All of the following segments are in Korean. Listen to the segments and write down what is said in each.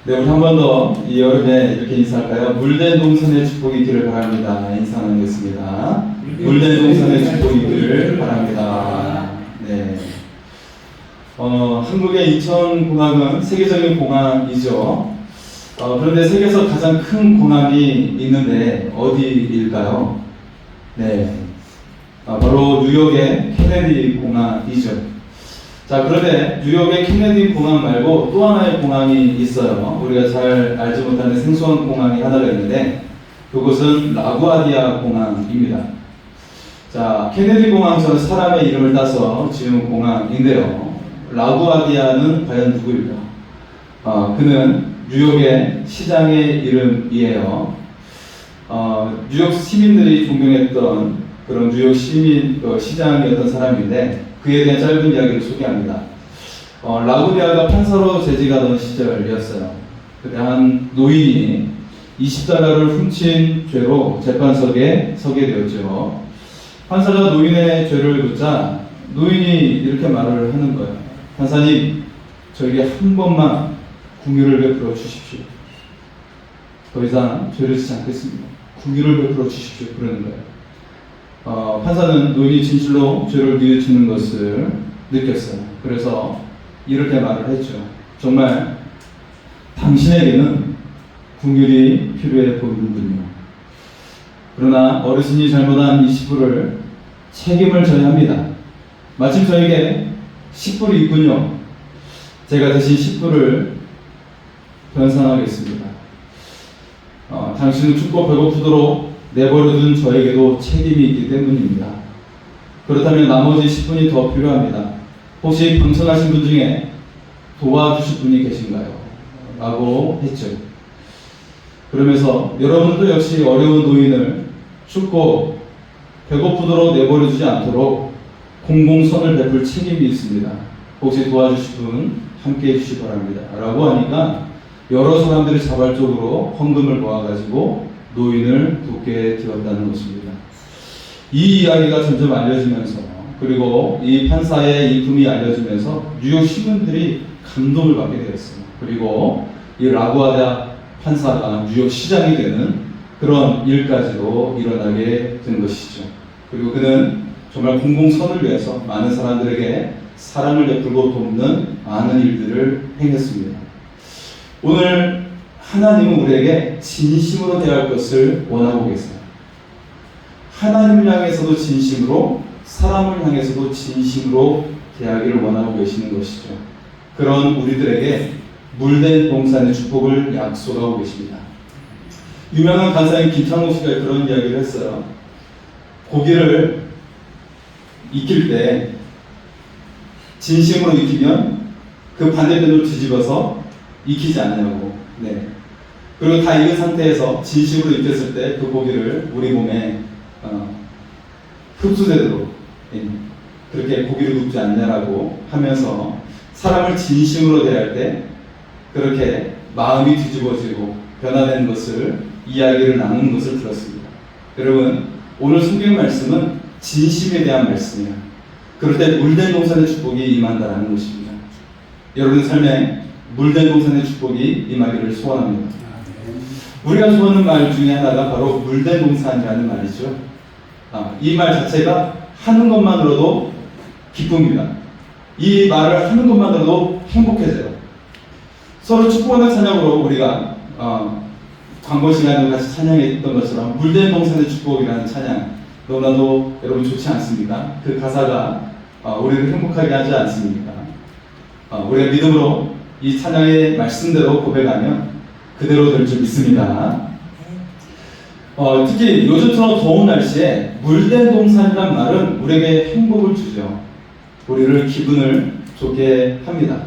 네, 우리 한 번 더 이 여름에 이렇게 인사할까요? 물된 동산의 축복이 있기를 바랍니다. 인사 나누겠습니다. 물된 동산의 축복이 있기를 바랍니다. 네. 한국의 인천공항은 세계적인 공항이죠. 그런데 세계에서 가장 큰 공항이 있는데 어디일까요? 네. 바로 뉴욕의 케네디 공항이죠. 자, 그런데 뉴욕의 케네디 공항 말고 또 하나의 공항이 있어요. 우리가 잘 알지 못하는 생소한 공항이 하나가 있는데 그곳은 라구아디아 공항입니다. 자, 케네디 공항 전 사람의 이름을 따서 지은 공항인데요. 라구아디아는 과연 누구일까? 그는 뉴욕의 시장의 이름이에요. 뉴욕 시민들이 존경했던 그런 뉴욕 시장이었던 사람인데 그에 대한 짧은 이야기를 소개합니다. 라구디아가 판사로 재직하던 시절이었어요. 그때 한 노인이 $20을 훔친 죄로 재판석에 서게 되었죠. 판사가 노인의 죄를 묻자 노인이 이렇게 말을 하는 거예요. 판사님, 저에게 한 번만 궁유를 베풀어 주십시오. 더 이상 죄를 짓지 않겠습니다. 궁유를 베풀어 주십시오. 그러는 거예요. 판사는 노인이 진실로 죄를 뉘우치는 것을 느꼈어요. 그래서 이렇게 말을 했죠. 정말 당신에게는 궁율이 필요해 보이는군요. 그러나 어르신이 잘못한 이 10불을 책임을 져야 합니다. 마침 저에게 10불이 있군요. 제가 대신 10불을 변상하겠습니다. 당신은 춥고 배고프도록 내버려둔 저에게도 책임이 있기 때문입니다. 그렇다면 나머지 10분이 더 필요합니다. 혹시 방청하신 분 중에 도와주실 분이 계신가요? 라고 했죠. 그러면서 여러분도 역시 어려운 노인을 춥고 배고프도록 내버려두지 않도록 공공선을 베풀 책임이 있습니다. 혹시 도와주실 분 함께 해주시기 바랍니다. 라고 하니까 여러 사람들이 자발적으로 헌금을 모아가지고 노인을 돕게 되었다는 것입니다. 이 이야기가 점점 알려지면서 그리고 이 판사의 이품이 알려지면서 뉴욕 시민들이 감동을 받게 되었습니다. 그리고 이 라구아디아 판사가 뉴욕 시장이 되는 그런 일까지도 일어나게 된 것이죠. 그리고 그는 정말 공공선을 위해서 많은 사람들에게 사랑을 베풀고 돕는 많은 일들을 행했습니다. 오늘 하나님은 우리에게 진심으로 대할 것을 원하고 계세요. 하나님을 향해서도 진심으로, 사람을 향해서도 진심으로 대하기를 원하고 계시는 것이죠. 그런 우리들에게 물된 동산의 축복을 약속하고 계십니다. 유명한 간사인 김창호 씨가 그런 이야기를 했어요. 고기를 익힐 때 진심으로 익히면 그 반대편으로 뒤집어서 익히지 않냐고. 네. 그리고 다 익은 상태에서 진심으로 익혔을 때 그 고기를 우리 몸에 흡수되도록 그렇게 고기를 굽지 않냐라고 하면서 사람을 진심으로 대할 때 그렇게 마음이 뒤집어지고 변화된 것을 이야기를 나누는 것을 들었습니다. 여러분, 오늘 성경 말씀은 진심에 대한 말씀이에요. 그럴 때 물된 동산의 축복이 임한다는 것입니다. 여러분의 삶에 물된 동산의 축복이 임하기를 소원합니다. 우리가 좋아하는 말 중에 하나가 바로 물된 동산이라는 말이죠. 이 말 자체가 하는 것만으로도 기쁩니다. 이 말을 하는 것만으로도 행복해져요. 서로 축복하는 찬양으로 우리가 광고 시간에 같이 찬양했던 것처럼 물된 동산의 축복이라는 찬양 너무나도 여러분 좋지 않습니까? 그 가사가 우리를 행복하게 하지 않습니까? 우리가 믿음으로 이 찬양의 말씀대로 고백하면 그대로 될 줄 믿습니다. 특히 요즘처럼 더운 날씨에 물된 동산이란 말은 우리에게 행복을 주죠. 우리를 기분을 좋게 합니다.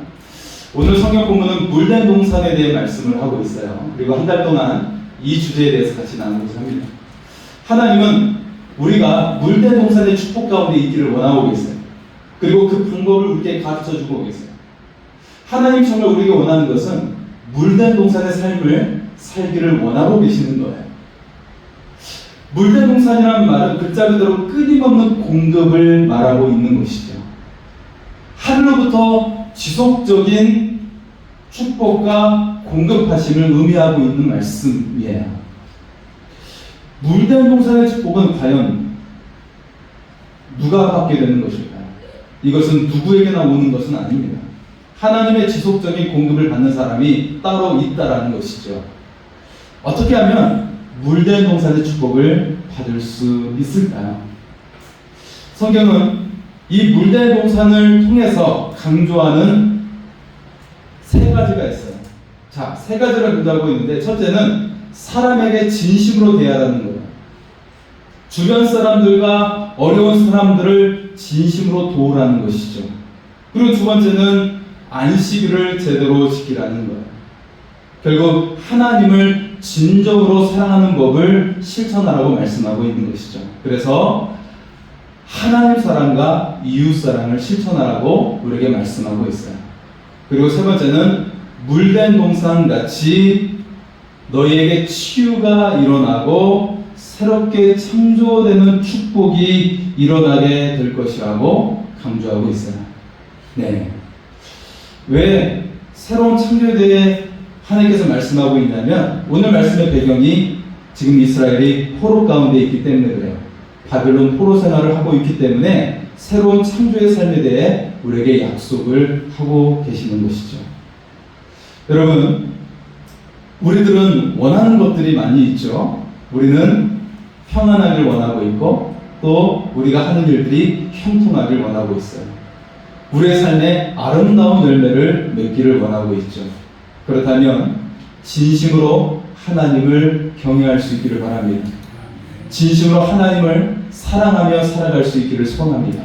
오늘 성경 본문은 물된 동산에 대해 말씀을 하고 있어요. 그리고 한 달 동안 이 주제에 대해서 같이 나누고자 합니다. 하나님은 우리가 물된 동산의 축복 가운데 있기를 원하고 계세요. 그리고 그 방법을 우리에게 가르쳐주고 계세요. 하나님 정말 우리에게 원하는 것은 물된 동산의 삶을 살기를 원하고 계시는 거예요. 물된 동산이라는 말은 글자 그대로 끊임없는 공급을 말하고 있는 것이죠. 하늘로부터 지속적인 축복과 공급하심을 의미하고 있는 말씀이에요. 물된 동산의 축복은 과연 누가 받게 되는 것일까요? 이것은 누구에게나 오는 것은 아닙니다. 하나님의 지속적인 공급을 받는 사람이 따로 있다라는 것이죠. 어떻게 하면 물된 동산의 축복을 받을 수 있을까요? 성경은 이 물된 동산을 통해서 강조하는 세 가지가 있어요. 자, 세 가지를 강조하고 있는데, 첫째는 사람에게 진심으로 대하라는 거예요. 주변 사람들과 어려운 사람들을 진심으로 도우라는 것이죠. 그리고 두 번째는 안식일을 제대로 지키라는 거예요. 결국 하나님을 진정으로 사랑하는 법을 실천하라고 말씀하고 있는 것이죠. 그래서 하나님 사랑과 이웃 사랑을 실천하라고 우리에게 말씀하고 있어요. 그리고 세 번째는 물된 동산 같이 너희에게 치유가 일어나고 새롭게 창조되는 축복이 일어나게 될 것이라고 강조하고 있어요. 네. 왜 새로운 창조에 대해 하나님께서 말씀하고 있냐면, 오늘 말씀의 배경이 지금 이스라엘이 포로 가운데 있기 때문에 그래요. 바벨론 포로 생활을 하고 있기 때문에 새로운 창조의 삶에 대해 우리에게 약속을 하고 계시는 것이죠. 여러분, 우리들은 원하는 것들이 많이 있죠. 우리는 평안하길 원하고 있고, 또 우리가 하는 일들이 형통하길 원하고 있어요. 우리의 삶에 아름다운 열매를 맺기를 원하고 있죠. 그렇다면 진심으로 하나님을 경외할 수 있기를 바랍니다. 진심으로 하나님을 사랑하며 살아갈 수 있기를 소원합니다.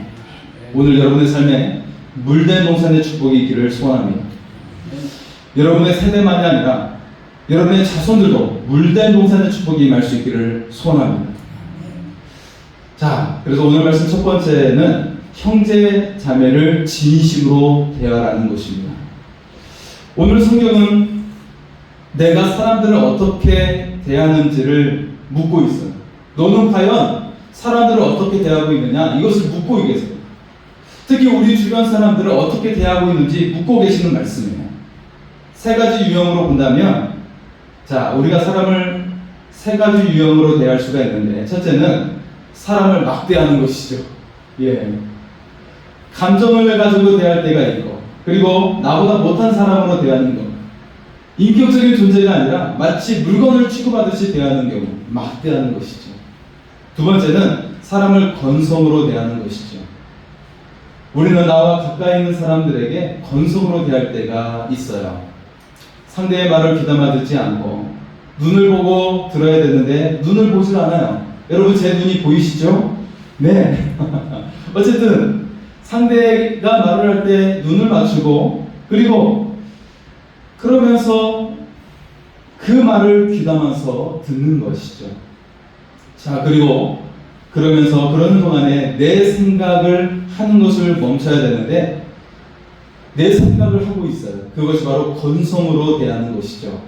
오늘 여러분의 삶에 물된 동산의 축복이 있기를 소원합니다. 여러분의 세대만이 아니라 여러분의 자손들도 물된 동산의 축복이 임할 수 있기를 소원합니다. 자, 그래서 오늘 말씀 첫 번째는 형제 자매를 진심으로 대하라는 것입니다. 오늘 성경은 내가 사람들을 어떻게 대하는지를 묻고 있어요. 너는 과연 사람들을 어떻게 대하고 있느냐? 이것을 묻고 계세요. 특히 우리 주변 사람들을 어떻게 대하고 있는지 묻고 계시는 말씀이에요. 세 가지 유형으로 본다면, 자, 우리가 사람을 세 가지 유형으로 대할 수가 있는데, 첫째는 사람을 막대하는 것이죠. 예. 감정을 가지고 대할 때가 있고, 그리고 나보다 못한 사람으로 대하는 것. 인격적인 존재가 아니라 마치 물건을 취급하듯이 대하는 경우, 막대하는 것이죠. 두 번째는 사람을 건성으로 대하는 것이죠. 우리는 나와 가까이 있는 사람들에게 건성으로 대할 때가 있어요. 상대의 말을 귀담아 듣지 않고 눈을 보고 들어야 되는데 눈을 보질 않아요. 여러분, 제 눈이 보이시죠? 네. 어쨌든 상대가 말을 할 때 눈을 맞추고, 그리고 그러면서 그 말을 귀담아서 듣는 것이죠. 자, 그리고 그러면서 그러는 동안에 내 생각을 하는 것을 멈춰야 되는데 내 생각을 하고 있어요. 그것이 바로 건성으로 대하는 것이죠.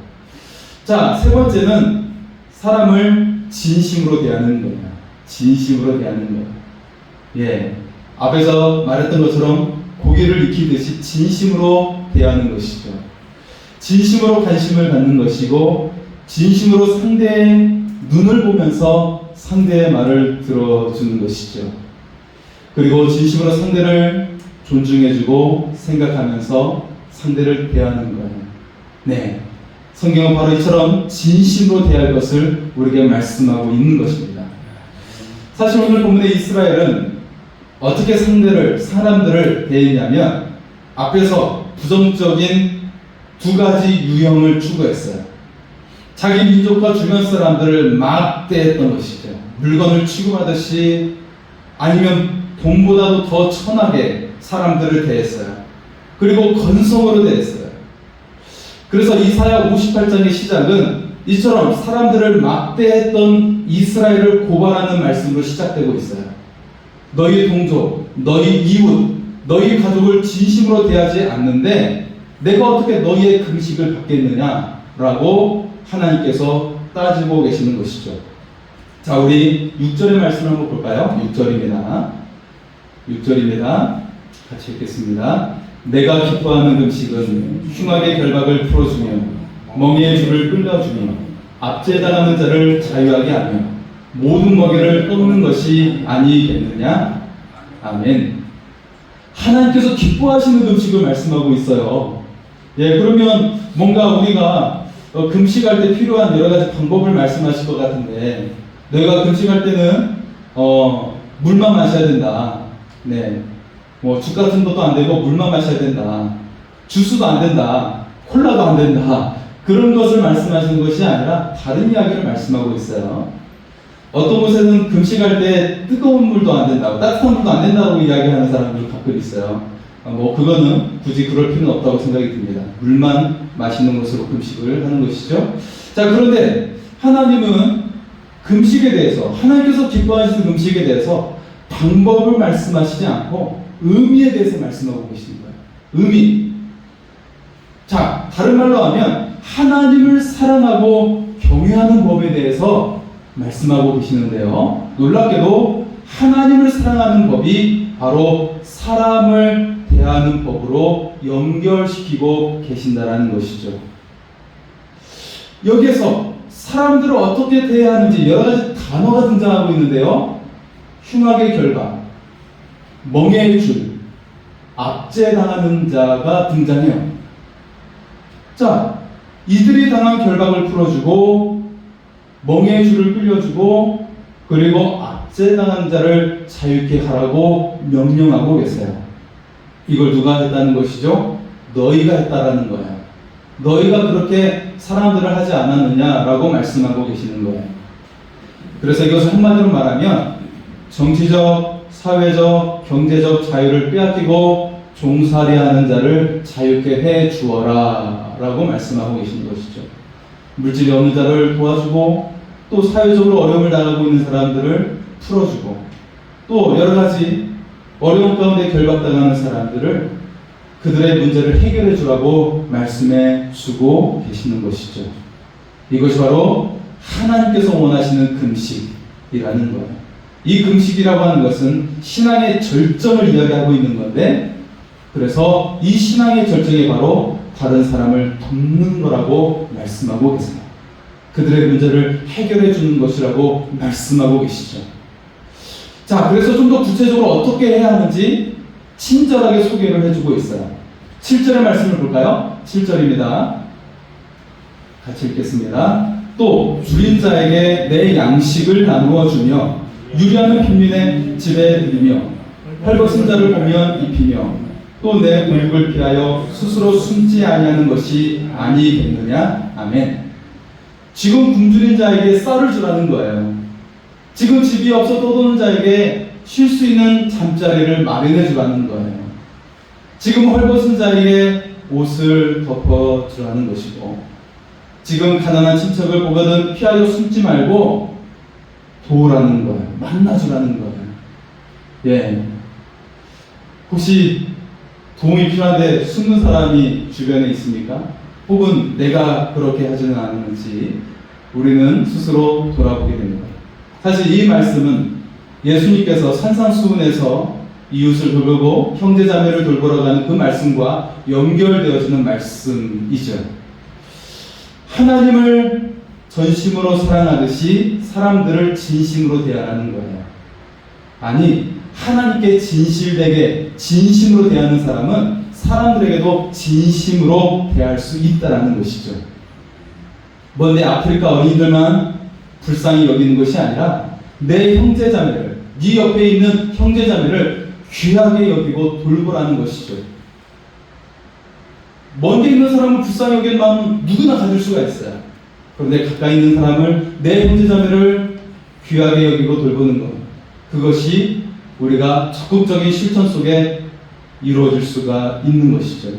자, 세 번째는 사람을 진심으로 대하는 거예요. 진심으로 대하는 거예요. 예. 앞에서 말했던 것처럼 고기를 익히듯이 진심으로 대하는 것이죠. 진심으로 관심을 갖는 것이고, 진심으로 상대의 눈을 보면서 상대의 말을 들어주는 것이죠. 그리고 진심으로 상대를 존중해주고 생각하면서 상대를 대하는 거예요. 네. 성경은 바로 이처럼 진심으로 대할 것을 우리에게 말씀하고 있는 것입니다. 사실 오늘 본문의 이스라엘은 어떻게 사람들을 대했냐면, 앞에서 부정적인 두 가지 유형을 추구했어요. 자기 민족과 주변 사람들을 막대했던 것이죠. 물건을 취급하듯이, 아니면 돈보다도 더 천하게 사람들을 대했어요. 그리고 건성으로 대했어요. 그래서 이사야 58장의 시작은 이처럼 사람들을 막대했던 이스라엘을 고발하는 말씀으로 시작되고 있어요. 너희 동족, 너희 이웃, 너희 가족을 진심으로 대하지 않는데 내가 어떻게 너희의 금식을 받겠느냐라고 하나님께서 따지고 계시는 것이죠. 자, 우리 6절의 말씀을 한번 볼까요? 6절입니다. 같이 읽겠습니다. 내가 기뻐하는 금식은 흉악의 결박을 풀어주며 멍에의 줄을 끌려주며 압제당하는 자를 자유하게 하며 모든 먹이를 끊는 것이 아니겠느냐? 아멘. 하나님께서 기뻐하시는 금식을 말씀하고 있어요. 예, 그러면 뭔가 우리가 금식할 때 필요한 여러 가지 방법을 말씀하실 것 같은데, 너희가 금식할 때는 물만 마셔야 된다. 네, 뭐 죽 같은 것도 안 되고 물만 마셔야 된다. 주스도 안 된다. 콜라도 안 된다. 그런 것을 말씀하시는 것이 아니라 다른 이야기를 말씀하고 있어요. 어떤 곳에는 금식할 때 뜨거운 물도 안 된다고, 따뜻한 물도 안 된다고 이야기하는 사람들 가끔 있어요. 뭐 그거는 굳이 그럴 필요는 없다고 생각이 듭니다. 물만 마시는 것으로 금식을 하는 것이죠. 자, 그런데 하나님은 금식에 대해서, 하나님께서 기뻐하시는 금식에 대해서 방법을 말씀하시지 않고 의미에 대해서 말씀하고 계시는 거예요. 의미. 자, 다른 말로 하면 하나님을 사랑하고 경외하는 법에 대해서 말씀하고 계시는데요. 놀랍게도 하나님을 사랑하는 법이 바로 사람을 대하는 법으로 연결시키고 계신다라는 것이죠. 여기에서 사람들을 어떻게 대해야 하는지 여러 가지 단어가 등장하고 있는데요. 흉악의 결박, 멍에의 줄, 압제당하는 자가 등장해요. 자, 이들이 당한 결박을 풀어주고 멍에의 줄을 끌려주고 그리고 압제당한 자를 자유케 하라고 명령하고 계세요. 이걸 누가 했다는 것이죠? 너희가 했다라는 거예요. 너희가 그렇게 사람들을 하지 않았느냐라고 말씀하고 계시는 거예요. 그래서 이것을 한마디로 말하면 정치적, 사회적, 경제적 자유를 빼앗기고 종살이하는 자를 자유케 해 주어라 라고 말씀하고 계시는 것이죠. 물질이 없는 자를 도와주고 또 사회적으로 어려움을 당하고 있는 사람들을 풀어주고 또 여러 가지 어려움 가운데 결박당하는 사람들을 그들의 문제를 해결해 주라고 말씀해 주고 계시는 것이죠. 이것이 바로 하나님께서 원하시는 금식이라는 거예요. 이 금식이라고 하는 것은 신앙의 절정을 이야기하고 있는 건데, 그래서 이 신앙의 절정이 바로 다른 사람을 돕는 거라고 말씀하고 계세요. 그들의 문제를 해결해 주는 것이라고 말씀하고 계시죠. 자, 그래서 좀 더 구체적으로 어떻게 해야 하는지 친절하게 소개를 해주고 있어요. 7절의 말씀을 볼까요? 7절입니다. 같이 읽겠습니다. 또 줄인 자에게 내 양식을 나누어 주며 유리하는 빈민의 집에 들이며 헐벗은 자를 보면 입히며 또 내 고육을 피하여 스스로 숨지 아니하는 것이 아니겠느냐? 아멘. 지금 굶주린 자에게 쌀을 주라는 거예요. 지금 집이 없어 떠도는 자에게 쉴 수 있는 잠자리를 마련해 주라는 거예요. 지금 헐벗은 자에게 옷을 덮어 주라는 것이고, 지금 가난한 친척을 보거든 피하여 숨지 말고 도우라는 거예요. 만나주라는 거예요. 예. 혹시 도움이 필요한데 숨는 사람이 주변에 있습니까? 혹은 내가 그렇게 하지는 않는지 우리는 스스로 돌아보게 됩니다. 사실 이 말씀은 예수님께서 산상수훈에서 이웃을 돌보고 형제자매를 돌보러 가는 그 말씀과 연결되어지는 말씀이죠. 하나님을 전심으로 사랑하듯이 사람들을 진심으로 대하라는 거예요. 아니, 하나님께 진실되게 진심으로 대하는 사람은 사람들에게도 진심으로 대할 수 있다는 것이죠. 뭐 내 아프리카 어린이들만 불쌍히 여기는 것이 아니라 내 형제자매를, 네 옆에 있는 형제자매를 귀하게 여기고 돌보라는 것이죠. 먼데 있는 사람을 불쌍히 여기는 마음은 누구나 가질 수가 있어요. 그런데 가까이 있는 사람을, 내 형제자매를 귀하게 여기고 돌보는 것, 그것이 우리가 적극적인 실천 속에 이루어질 수가 있는 것이죠.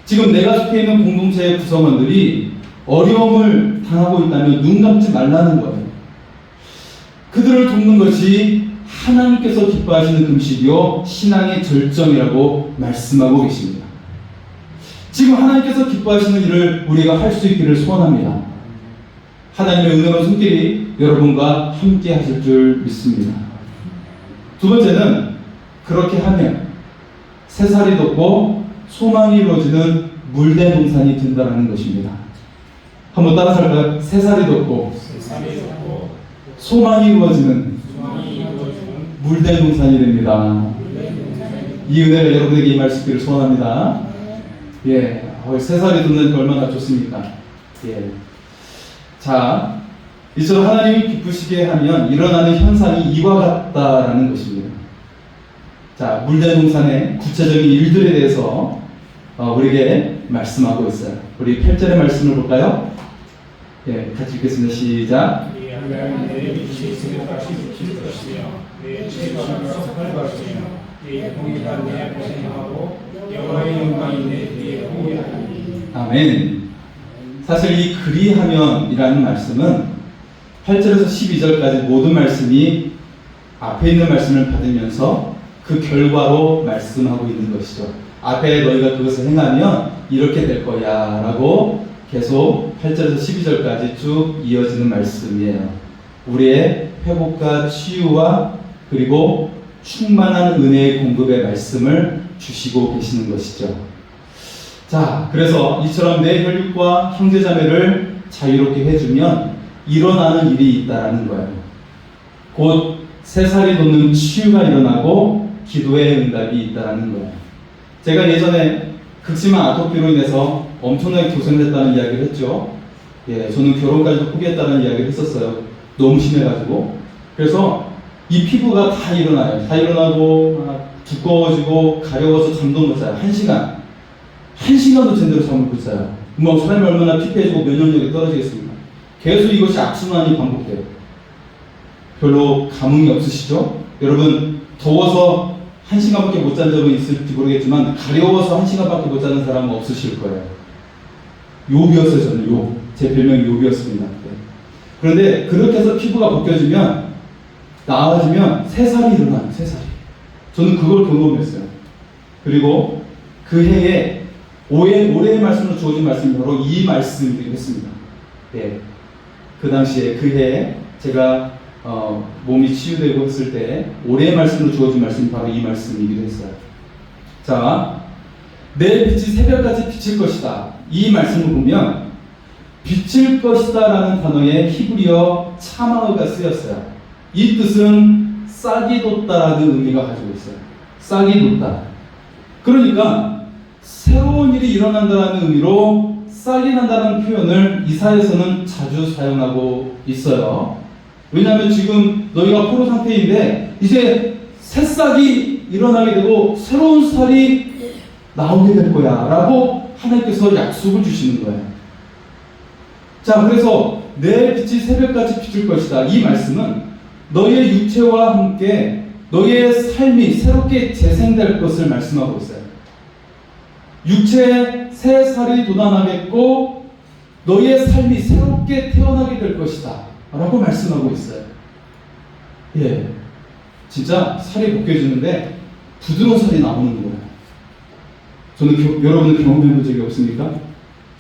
지금 내가 속해 있는 공동체의 구성원들이 어려움을 당하고 있다면 눈 감지 말라는 거예요. 그들을 돕는 것이 하나님께서 기뻐하시는 금식이요 신앙의 절정이라고 말씀하고 계십니다. 지금 하나님께서 기뻐하시는 일을 우리가 할 수 있기를 소원합니다. 하나님의 은혜로운 손길이 여러분과 함께 하실 줄 믿습니다. 두 번째는 그렇게 하면 새살이 돋고 소망이 이루어지는 물대동산이 된다는 것입니다. 한번 따라서 할까요? 새살이 돋고 소망이 이루어지는 물대동산이 됩니다. 이 은혜가 여러분에게 임할 수 있기를 소원합니다. 예, 새살이 돋는 게 얼마나 좋습니까? 예. 자, 이처럼 하나님이 기쁘시게 하면 일어나는 현상이 이와 같다라는 것입니다. 자, 물대동산의 구체적인 일들에 대해서 우리에게 말씀하고 있어요. 우리 8절의 말씀을 볼까요? 예, 같이 읽겠습니다. 시작. 내 빛이 있으면 다시 비칠 것이며 내 죄가 썩할 것이며 내 공의가 내 앞에 행하고 여호와의 영광이 내 뒤에 공의하리니. 아멘. 사실 이 그리하면이라는 말씀은 8절에서 12절까지 모든 말씀이 앞에 있는 말씀을 받으면서 그 결과로 말씀하고 있는 것이죠. 앞에 너희가 그것을 행하면 이렇게 될 거야 라고 계속 8절에서 12절까지 쭉 이어지는 말씀이에요. 우리의 회복과 치유와 그리고 충만한 은혜의 공급의 말씀을 주시고 계시는 것이죠. 자, 그래서 이처럼 내 혈육과 형제자매를 자유롭게 해주면 일어나는 일이 있다라는 거예요. 곧 새살이 돋는 치유가 일어나고 기도의 응답이 있다라는 거예요. 제가 예전에 극심한 아토피로 인해서 엄청나게 고생했다는 이야기를 했죠. 예, 저는 결혼까지도 포기했다는 이야기를 했었어요. 너무 심해가지고. 그래서 이 피부가 다 일어나요. 다 일어나고 막 두꺼워지고 가려워서 잠도 못 자요. 1시간. 1시간도 제대로 잠을 못 자요. 뭐 사람이 얼마나 피폐해지고 면역력이 떨어지겠습니까? 계속 이것이 악순환이 반복돼요. 별로 감흥이 없으시죠? 여러분, 더워서 1시간밖에 못 잔 적은 있을지 모르겠지만 가려워서 1시간밖에 못 자는 사람은 없으실 거예요. 요비였어요. 저는 제 별명이 요비였습니다. 네. 그런데 그렇게 해서 피부가 벗겨지면 나아지면 새살이 일어나요. 새살이. 저는 그걸 경험했어요. 그리고 그 해에 올해의 말씀으로 주어진 말씀이 바로 이 말씀이기도 했습니다. 네. 그 당시에 그 해에 제가 몸이 치유되고 했을 때 올해의 말씀으로 주어진 말씀이 바로 이 말씀이기도 했어요. 자, 내 빛이 새벽같이 비칠 것이다. 이 말씀을 보면 비칠 것이다 라는 단어에 히브리어 차마흐가 쓰였어요. 이 뜻은 싹이 돋다라는 의미가 가지고 있어요. 싹이 돋다. 그러니까 새로운 일이 일어난다는 의미로 싹이 난다는 표현을 이사야서는 자주 사용하고 있어요. 왜냐하면 지금 너희가 포로 상태인데 이제 새싹이 일어나게 되고 새로운 살이 나오게 될 거야 라고 하나님께서 약속을 주시는 거예요. 자, 그래서 내 빛이 새벽같이 비칠 것이다. 이 말씀은 너희의 육체와 함께 너희의 삶이 새롭게 재생될 것을 말씀하고 있어요. 육체에 새 살이 돋아나겠고 너희의 삶이 새롭게 태어나게 될 것이다 라고 말씀하고 있어요. 예, 진짜 살이 벗겨지는데 부드러운 살이 나오는 거예요. 저는 여러분은 경험해 본 적이 없습니까?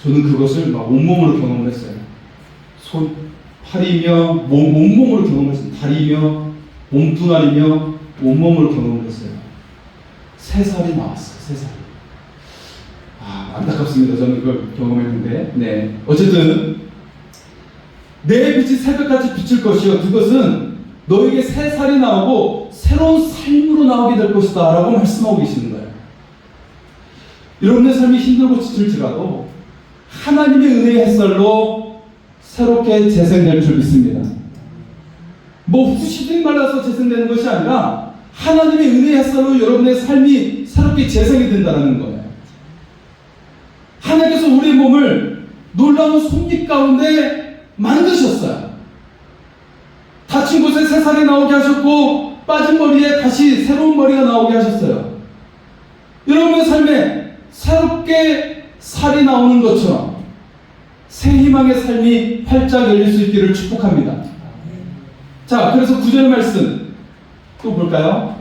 저는 그것을 막 온몸으로 경험을 했어요. 팔이며 온몸으로 경험을 했어요. 다리며 몸뚱아리며 온몸으로 경험을 했어요. 새 살이 나왔어요. 새 살이. 안타깝습니다. 저는 그걸 경험했는데. 네. 어쨌든 내 빛이 새벽같이 비칠 것이요 그것은 너에게 새 살이 나오고 새로운 삶으로 나오게 될 것이다 라고 말씀하고 계시는 거예요. 여러분의 삶이 힘들고 지칠지라도 하나님의 은혜의 햇살로 새롭게 재생될 줄 믿습니다. 뭐 후시둥 말라서 재생되는 것이 아니라 하나님의 은혜의 햇살로 여러분의 삶이 새롭게 재생이 된다는 거예요. 하나님께서 우리의 몸을 놀라운 솜잎 가운데 만드셨어요. 다친 곳에 새 살이 나오게 하셨고 빠진 머리에 다시 새로운 머리가 나오게 하셨어요. 여러분의 삶에 새롭게 살이 나오는 것처럼 새 희망의 삶이 활짝 열릴 수 있기를 축복합니다. 자, 그래서 9절 말씀 또 볼까요?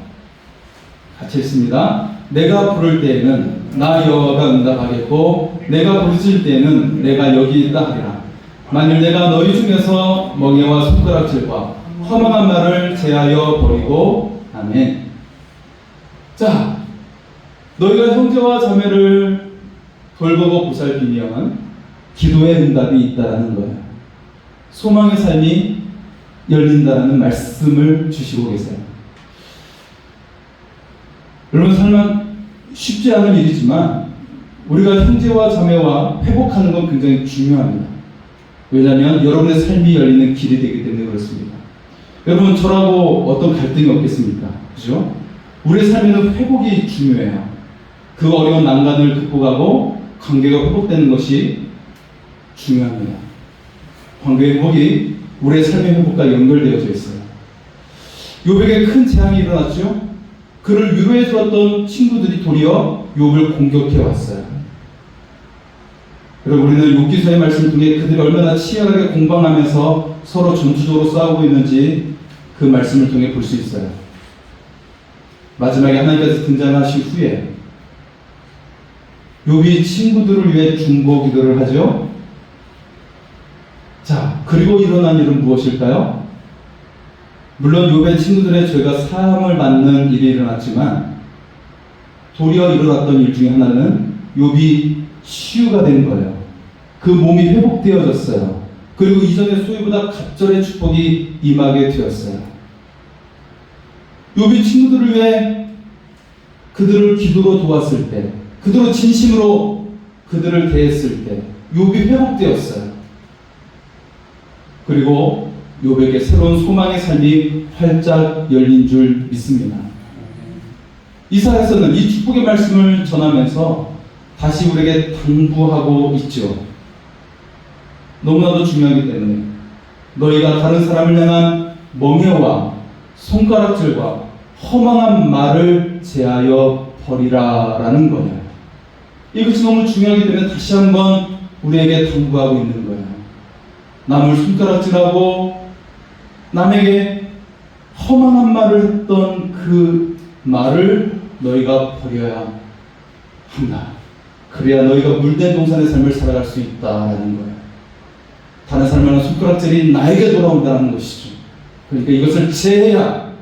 같이 읽습니다. 내가 부를 때에는 나 여호와가 응답하겠고 내가 부르실 때에는 내가 여기 있다 하리라. 만일 내가 너희 중에서 멍에와 손가락질과 허망한 말을 제하여 버리고 아멘. 자, 너희가 형제와 자매를 돌보고 보살피면 기도의 응답이 있다라는 거예요. 소망의 삶이 열린다라는 말씀을 주시고 계세요. 여러분, 설마 쉽지 않은 일이지만 우리가 형제와 자매와 회복하는 건 굉장히 중요합니다. 왜냐하면 여러분의 삶이 열리는 길이 되기 때문에 그렇습니다. 여러분, 저라고 어떤 갈등이 없겠습니까? 그죠? 우리의 삶에는 회복이 중요해요. 그 어려운 난간을 극복하고 관계가 회복되는 것이 중요합니다. 관계 회복이 우리의 삶의 회복과 연결되어져 있어요. 욥에게 큰 재앙이 일어났죠. 그를 위로해 주었던 친구들이 도리어 욥을 공격해 왔어요. 여러분, 우리는 욥기서의 말씀 중에 그들이 얼마나 치열하게 공방하면서 서로 전투적으로 싸우고 있는지 그 말씀을 통해 볼 수 있어요. 마지막에 하나님께서 등장하신 후에 욥이 친구들을 위해 중보 기도를 하죠. 자, 그리고 일어난 일은 무엇일까요? 물론 욥의 친구들의 죄가 사함을 받는 일이 일어났지만 도리어 일어났던 일 중에 하나는 욥이 치유가 된 거예요. 그 몸이 회복되어졌어요. 그리고 이전의 소유보다 갑절의 축복이 임하게 되었어요. 욥이 친구들을 위해 그들을 기도로 도왔을 때, 그들로 진심으로 그들을 대했을 때 욥이 회복되었어요. 그리고 욥에게 새로운 소망의 삶이 활짝 열린 줄 믿습니다. 이사야서는 이 축복의 말씀을 전하면서 다시 우리에게 당부하고 있죠. 너무나도 중요하기 때문에 너희가 다른 사람을 향한 멍해와 손가락질과 허망한 말을 제하여 버리라 라는 거예요. 이것이 너무 중요하기 때문에 다시 한번 우리에게 당부하고 있는 거예요. 남을 손가락질하고 남에게 허망한 말을 했던 그 말을 너희가 버려야 한다. 그래야 너희가 물된 동산의 삶을 살아갈 수 있다라는 거예요. 다른 사람의 손가락질이 나에게 돌아온다는 것이죠. 그러니까 이것을 제해야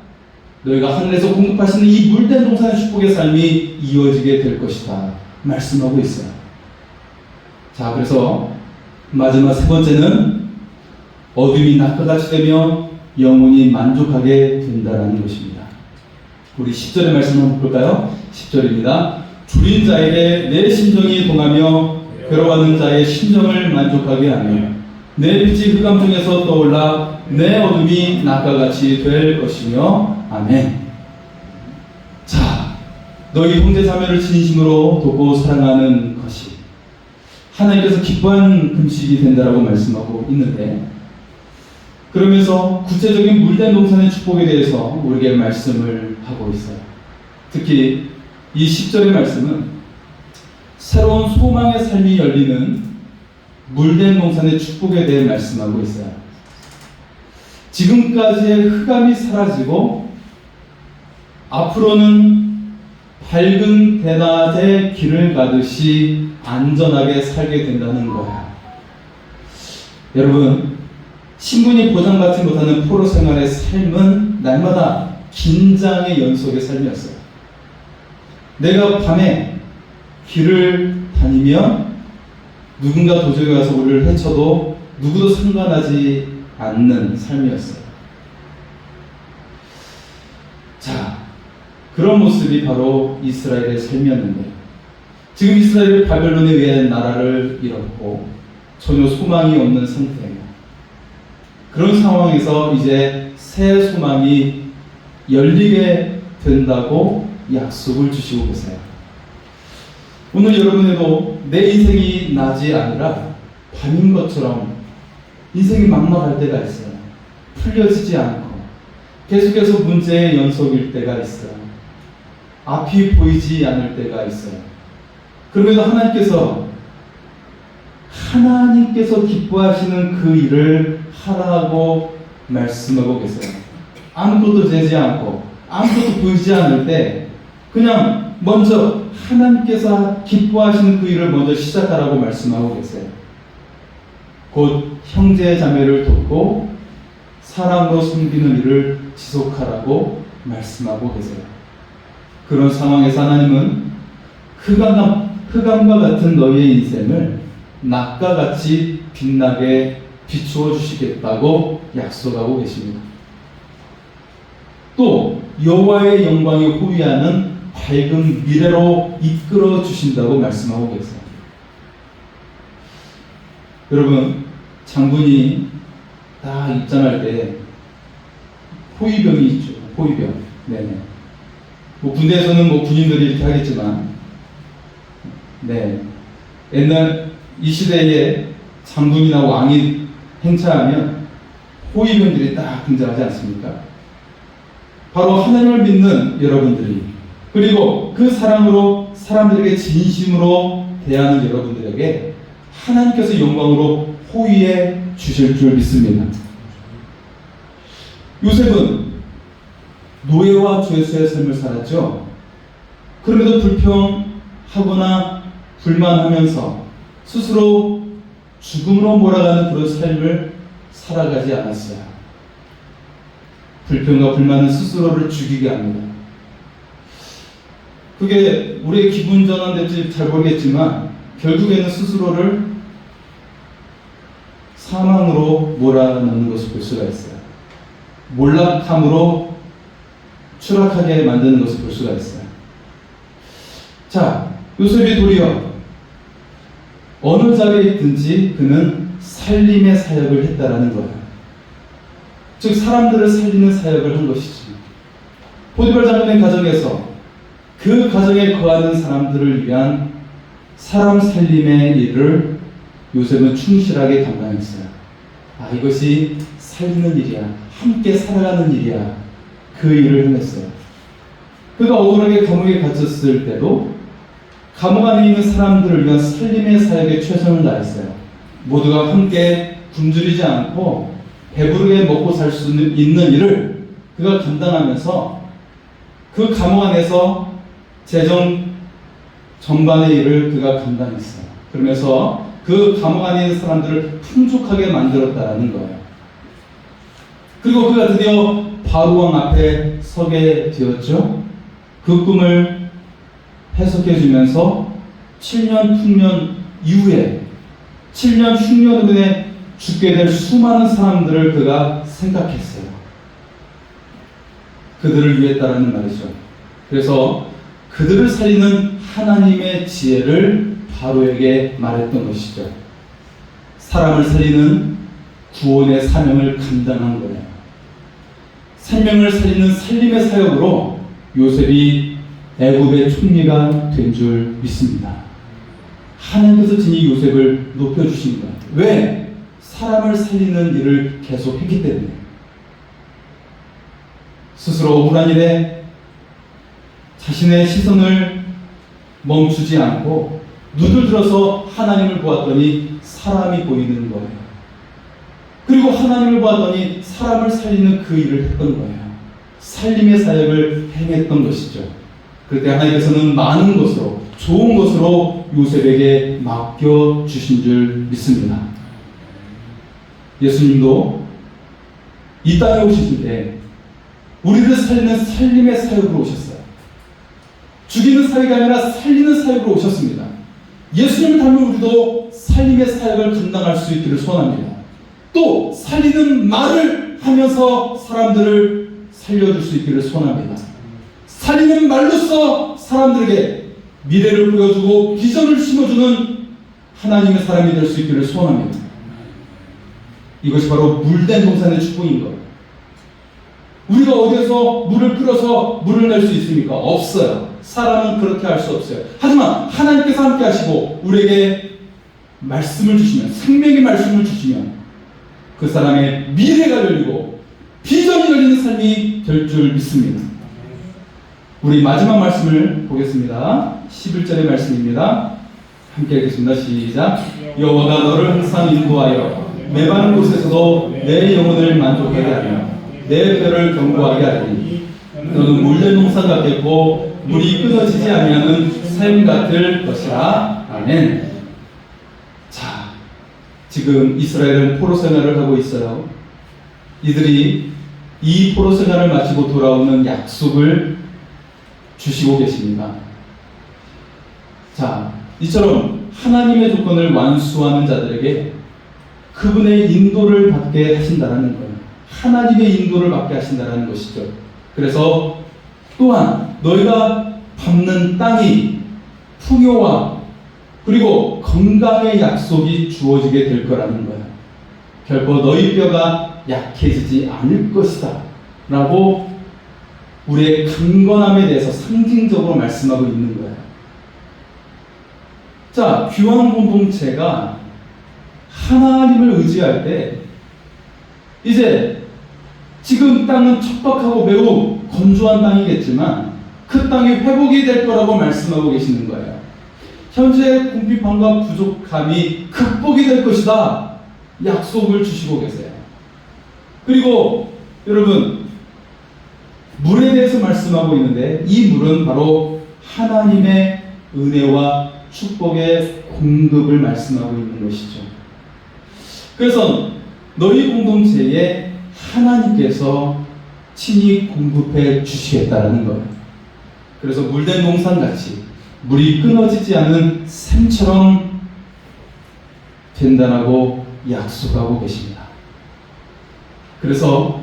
너희가 하늘에서 공급하시는 이 물된 동산의 축복의 삶이 이어지게 될 것이다 말씀하고 있어요. 자, 그래서 마지막 세 번째는 어둠이 낮같이 되며 영혼이 만족하게 된다는 것입니다. 우리 10절의 말씀 한번 볼까요? 10절입니다. 줄인 자에게 내 심정이 동하며 괴로워하는 자의 심정을 만족하게 하며 내 빛이 흑암 중에서 떠올라 내 어둠이 낮과 같이 될 것이며 아멘. 자, 너희 형제 자매를 진심으로 돕고 사랑하는 것이 하나님께서 기뻐하는 금식이 된다라고 말씀하고 있는데, 그러면서 구체적인 물된 동산의 축복에 대해서 우리에게 말씀을 하고 있어요. 특히 이 10절의 말씀은 새로운 소망의 삶이 열리는 물된 동산의 축복에 대해 말씀하고 있어요. 지금까지의 흑암이 사라지고 앞으로는 밝은 대낮의 길을 가듯이 안전하게 살게 된다는 거예요. 여러분, 신분이 보장받지 못하는 포로 생활의 삶은 날마다 긴장의 연속의 삶이었어요. 내가 밤에 길을 다니면 누군가 도저히 와서 우리를 해쳐도 누구도 상관하지 않는 삶이었어요. 자, 그런 모습이 바로 이스라엘의 삶이었는데, 지금 이스라엘이 바벨론에 의해 나라를 잃었고 전혀 소망이 없는 상태예요. 그런 상황에서 이제 새 소망이 열리게 된다고 약속을 주시고 계세요. 오늘 여러분에도 내 인생이 낮이 아니라 밤인 것처럼 인생이 막막할 때가 있어요. 풀려지지 않고 계속해서 문제의 연속일 때가 있어요. 앞이 보이지 않을 때가 있어요. 그럼에도 하나님께서 기뻐하시는 그 일을 하라고 말씀하고 계세요. 아무것도 되지 않고 아무것도 보이지 않을 때 그냥 먼저 하나님께서 기뻐하시는 그 일을 먼저 시작하라고 말씀하고 계세요. 곧 형제 자매를 돕고 사랑으로 섬기는 일을 지속하라고 말씀하고 계세요. 그런 상황에서 하나님은 흑암과 같은 너희의 인생을 낮과 같이 빛나게 비추어 주시겠다고 약속하고 계십니다. 또 여호와의 영광이 호위하는 밝은 미래로 이끌어 주신다고 말씀하고 계세요. 여러분, 장군이 딱 입장할 때 호위병이 있죠. 호위병. 네네. 뭐 군대에서는 뭐 군인들이 이렇게 하겠지만, 네. 옛날 이 시대에 장군이나 왕이 행차하면 호위병들이 딱 등장하지 않습니까? 바로 하나님을 믿는 여러분들이, 그리고 그 사랑으로 사람들에게 진심으로 대하는 여러분들에게 하나님께서 영광으로 호위해 주실 줄 믿습니다. 요셉은 노예와 죄수의 삶을 살았죠. 그럼에도 불평하거나 불만하면서 스스로 죽음으로 몰아가는 그런 삶을 살아가지 않았어요. 불평과 불만은 스스로를 죽이게 합니다. 그게 우리의 기분 전환될지 잘 모르겠지만 결국에는 스스로를 사망으로 몰아넣는 것을 볼 수가 있어요. 몰락함으로 추락하게 만드는 것을 볼 수가 있어요. 자, 요셉이 도리어 어느 자리에 있든지 그는 살림의 사역을 했다라는 거예요. 즉 사람들을 살리는 사역을 한 것이지. 포티발 장군의 가정에서 그 가정에 거하는 사람들을 위한 사람 살림의 일을 요셉은 충실하게 감당했어요. 아, 이것이 살리는 일이야. 함께 살아가는 일이야. 그 일을 해냈어요. 그가 억울하게 감옥에 갇혔을 때도 감옥 안에 있는 사람들을 위한 살림의 사역에 최선을 다했어요. 모두가 함께 굶주리지 않고 배부르게 먹고 살 수 있는 일을 그가 감당하면서 그 감옥 안에서 재정 전반의 일을 그가 감당했어요. 그러면서 그 감옥 안에 있는 사람들을 풍족하게 만들었다는 거예요. 그리고 그가 드디어 바로왕 앞에 서게 되었죠. 그 꿈을 해석해 주면서 7년 풍년 이후에 7년 흉년 후에 죽게 될 수많은 사람들을 그가 생각했어요. 그들을 위했다라는 말이죠. 그래서 그들을 살리는 하나님의 지혜를 바로에게 말했던 것이죠. 사람을 살리는 구원의 사명을 감당한 거예요. 생명을 살리는 살림의 사역으로 요셉이 애굽의 총리가 된 줄 믿습니다. 하나님께서 진히 요셉을 높여주신 거예요. 왜? 사람을 살리는 일을 계속 했기 때문에. 스스로 억울한 일에 자신의 시선을 멈추지 않고 눈을 들어서 하나님을 보았더니 사람이 보이는 거예요. 그리고 하나님을 보았더니 사람을 살리는 그 일을 했던 거예요. 살림의 사역을 행했던 것이죠. 그때 하나님께서는 많은 것으로, 좋은 것으로 요셉에게 맡겨주신 줄 믿습니다. 예수님도 이 땅에 오실 때 우리를 살리는 살림의 사역으로 오셨어요. 죽이는 사역이 아니라 살리는 사역으로 오셨습니다. 예수님을 닮은 우리도 살림의 사역을 감당할 수 있기를 소원합니다. 또 살리는 말을 하면서 사람들을 살려줄 수 있기를 소원합니다. 살리는 말로써 사람들에게 미래를 보여주고 비전을 심어주는 하나님의 사람이 될 수 있기를 소원합니다. 이것이 바로 물된 동산의 축복인 거예요. 우리가 어디에서 물을 끌어서 물을 낼 수 있습니까? 없어요. 사람은 그렇게 할 수 없어요. 하지만 하나님께서 함께 하시고 우리에게 말씀을 주시면, 생명의 말씀을 주시면 그 사람의 미래가 열리고 비전이 열리는 삶이 될 줄 믿습니다. 우리 마지막 말씀을 보겠습니다. 11절의 말씀입니다. 함께 읽겠습니다. 시작. 여호와가 너를 항상 인도하여 매바는 곳에서도 내 영혼을 만족하게 하며 내 뼈를 견고하게 하리니 너는 물된 동산 같겠고 물이 끊어지지 아니하는 샘 같을 것이라. 아멘. 자, 지금 이스라엘은 포로 생활을 하고 있어요. 이들이 이 포로 생활을 마치고 돌아오는 약속을 주시고 계십니다. 자, 이처럼 하나님의 조건을 완수하는 자들에게 그분의 인도를 받게 하신다는 거예요. 하나님의 인도를 받게 하신다는 것이죠. 그래서 또한 너희가 밟는 땅이 풍요와 그리고 건강의 약속이 주어지게 될 거라는 거예요. 결코 너희 뼈가 약해지지 않을 것이다 라고 우리의 강건함에 대해서 상징적으로 말씀하고 있는 거예요. 자, 귀환 공동체가 하나님을 의지할 때 이제 지금 땅은 척박하고 매우 건조한 땅이겠지만 그 땅이 회복이 될 거라고 말씀하고 계시는 거예요. 현재 궁핍함과 부족함이 극복이 될 것이다 약속을 주시고 계세요. 그리고 여러분, 물에 대해서 말씀하고 있는데 이 물은 바로 하나님의 은혜와 축복의 공급을 말씀하고 있는 것이죠. 그래서 너희 공동체에 하나님께서 친히 공급해 주시겠다라는 거예요. 그래서 물된 농산같이 물이 끊어지지 않은 샘처럼 된다라고 약속하고 계십니다. 그래서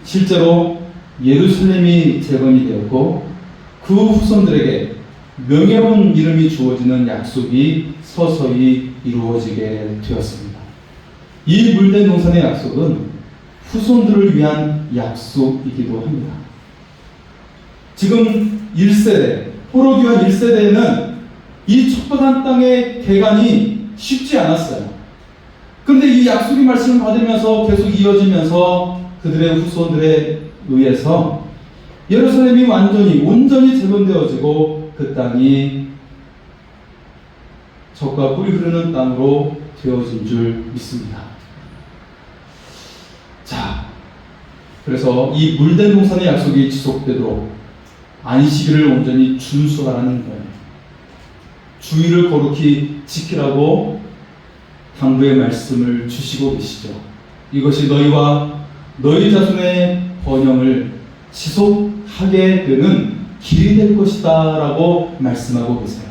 실제로 예루살렘이 재건이 되었고 그 후손들에게 명예로운 이름이 주어지는 약속이 서서히 이루어지게 되었습니다. 이 물된 농산의 약속은 후손들을 위한 약속이기도 합니다. 지금 1세대, 포로기환 1세대에는 이 척박한 땅의 개간이 쉽지 않았어요. 그런데 이 약속의 말씀을 받으면서 계속 이어지면서 그들의 후손들에 의해서 예루살렘이 온전히 재건되어지고 그 땅이 젖과 꿀이 흐르는 땅으로 되어진 줄 믿습니다. 자, 그래서 이 물된 농산의 약속이 지속되도록 안식일을 온전히 준수하라는 거예요. 주의를 거룩히 지키라고 당부의 말씀을 주시고 계시죠. 이것이 너희와 너희 자손의 번영을 지속하게 되는 길이 될 것이다 라고 말씀하고 계세요.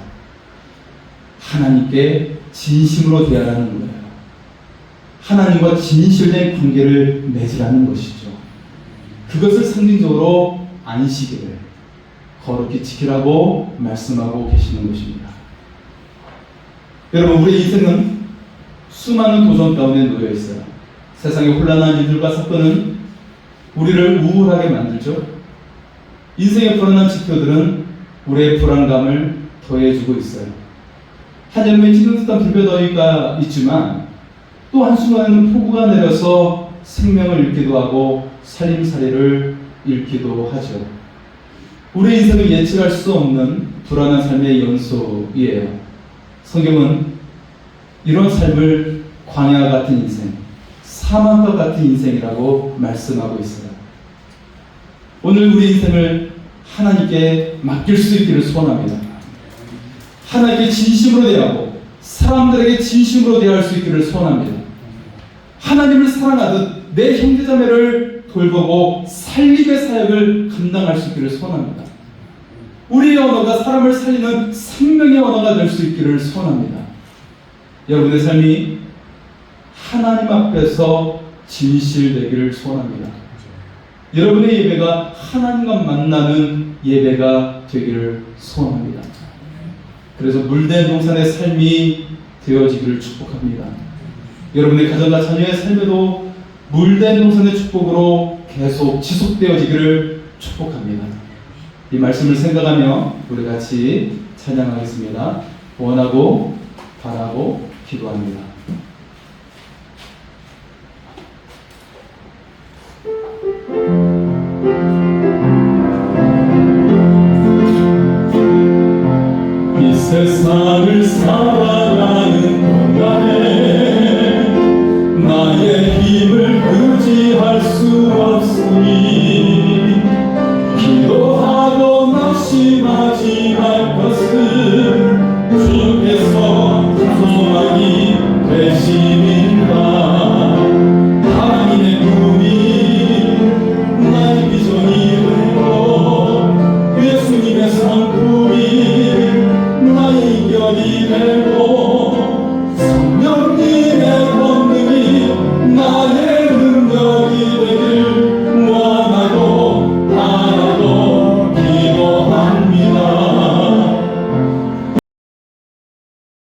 하나님께 진심으로 대하라는 거예요. 하나님과 진실된 관계를 맺으라는 것이죠. 그것을 상징적으로 안식일을 거룩히 지키라고 말씀하고 계시는 것입니다. 여러분, 우리의 인생은 수많은 도전 가운데 놓여 있어요. 세상의 혼란한 일들과 사건은 우리를 우울하게 만들죠. 인생의 불안한 지표들은 우리의 불안감을 더해주고 있어요. 한여름에 찌는 듯한 불볕더위가 있지만 또 한순간에는 폭우가 내려서 생명을 잃기도 하고 살림살이를 잃기도 하죠. 우리의 인생은 예측할 수 없는 불안한 삶의 연속이에요. 성경은 이런 삶을 광야 같은 인생, 사막과 같은 인생이라고 말씀하고 있어요. 오늘 우리 인생을 하나님께 맡길 수 있기를 소원합니다. 하나님께 진심으로 대하고 사람들에게 진심으로 대할 수 있기를 소원합니다. 하나님을 사랑하듯 내 형제자매를 돌보고 살림의 사역을 감당할 수 있기를 소원합니다. 우리의 언어가 사람을 살리는 생명의 언어가 될 수 있기를 소원합니다. 여러분의 삶이 하나님 앞에서 진실되기를 소원합니다. 여러분의 예배가 하나님과 만나는 예배가 되기를 소원합니다. 그래서 물된 농산의 삶이 되어지기를 축복합니다. 여러분의 가정과 자녀의 삶에도 물된 농산의 축복으로 계속 지속되어지기를 축복합니다. 이 말씀을 생각하며 우리 같이 찬양하겠습니다. 원하고 바라고 기도합니다.